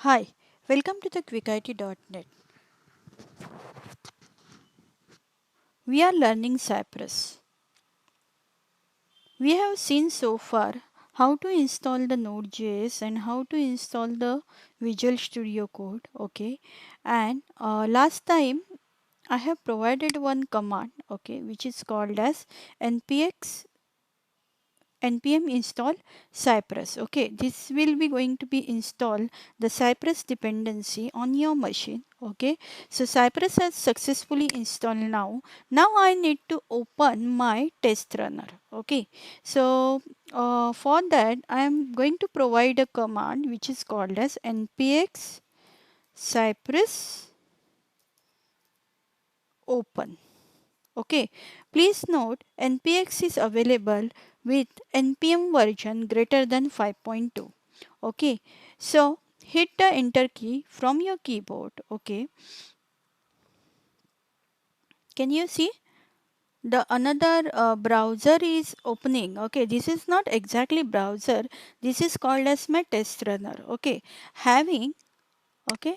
Hi, welcome to the QuickIT.net. We are learning Cypress. We have seen so far how to install the Node.js and how to install the Visual Studio Code. Okay, and last time I have provided one command, okay, which is called as npx npm install cypress. Okay, this will be going to be install the cypress dependency on your machine. Okay, so cypress has successfully installed. Now I need to open my test runner. Okay, so for that I am going to provide a command which is called as npx cypress open. Okay, please note npx is available with npm version greater than 5.2. Okay, so hit the enter key from your keyboard. Okay, can you see the another browser is opening? Okay, this is not exactly browser, this is called as my test runner. Okay, having okay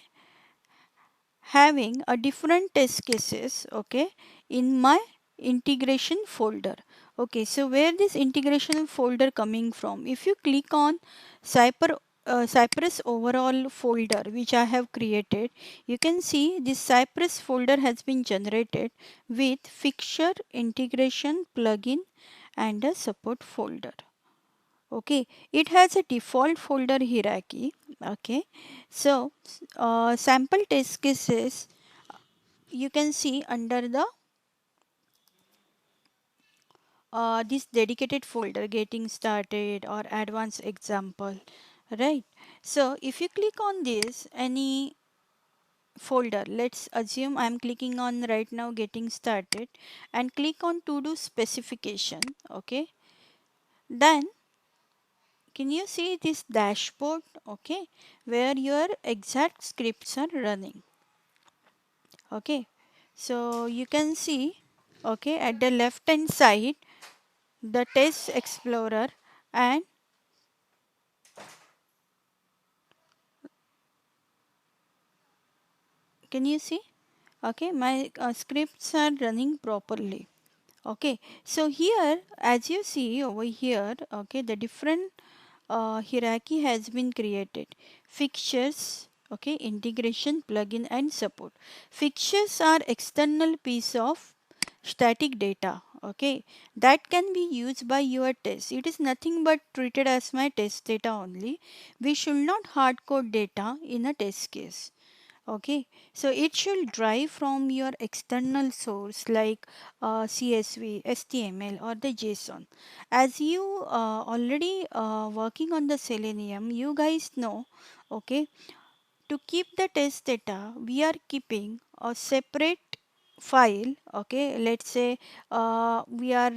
having a different test cases, okay, in my integration folder. Okay, so where this integration folder coming from? If you click on Cypress overall folder which I have created, you can see this Cypress folder has been generated with fixture, integration, plugin and a support folder. Okay, it has a default folder hierarchy. Okay, so sample test cases you can see under the this dedicated folder, getting started or advanced example, right? So if you click on this any folder, let's assume I'm clicking on right now getting started and click on to do specification. Okay, then can you see this dashboard? Okay, where your exact scripts are running. Okay, so you can see, okay, at the left hand side the test explorer, and can you see, okay, my scripts are running properly. Okay, so here as you see over here, okay, the different hierarchy has been created. Fixtures, okay, integration, plugin and support. Fixtures are external piece of static data, okay, that can be used by your test. It is nothing but treated as my test data only. We should not hard code data in a test case. Okay, so it should drive from your external source like CSV, HTML or the JSON. As you already working on the Selenium, you guys know, okay, to keep the test data, we are keeping a separate file. Okay, let's say we are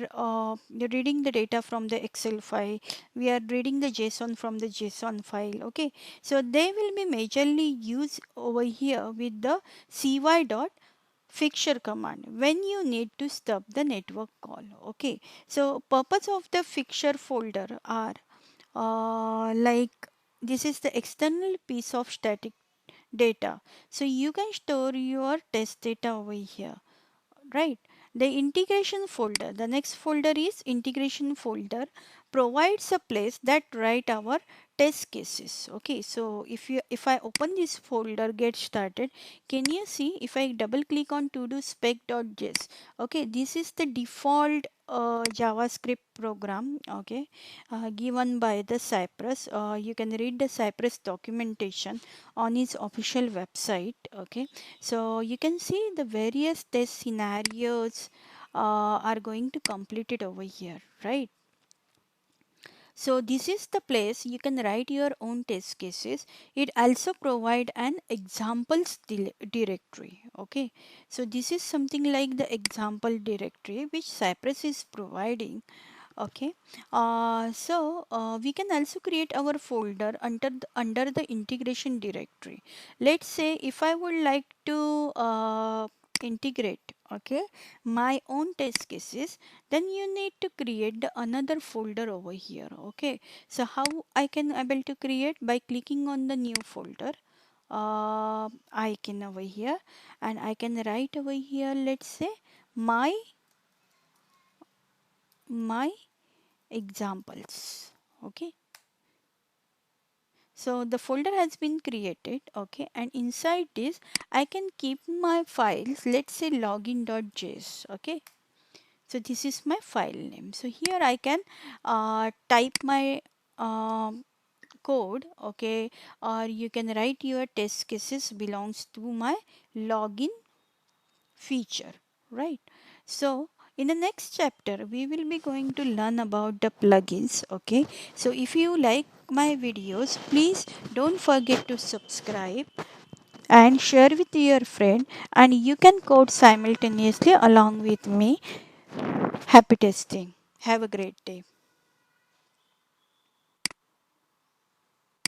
reading the data from the Excel file, we are reading the JSON from the JSON file. Okay, so they will be majorly used over here with the cy dot fixture command when you need to stop the network call. Okay, so purpose of the fixture folder are like this is the external piece of static data, so you can store your test data over here, right? The integration folder, the next folder is integration folder, provides a place that write our test cases. Okay, so if I open this folder get started, can you see if I double click on to do spec.js, okay, this is the default javascript program, okay, given by the Cypress. You can read the Cypress documentation on its official website. Okay, so you can see the various test scenarios are going to complete it over here, right? So this is the place you can write your own test cases. It also provide an examples directory. Okay, so this is something like the example directory which Cypress is providing. Okay, we can also create our folder under the integration directory. Let's say if I would like to integrate, okay, my own test cases, then you need to create the another folder over here. Okay, so how I can able to create? By clicking on the new folder. icon over here, and I can write over here, let's say my examples. Okay, so the folder has been created. Okay, and inside this I can keep my files, let's say login.js. Okay, so this is my file name. So here I can type my code. Okay, or you can write your test cases belongs to my login feature, right? So in the next chapter we will be going to learn about the plugins. Okay, so if you like my videos, please don't forget to subscribe and share with your friend, and you can code simultaneously along with me. Happy testing. Have a great day.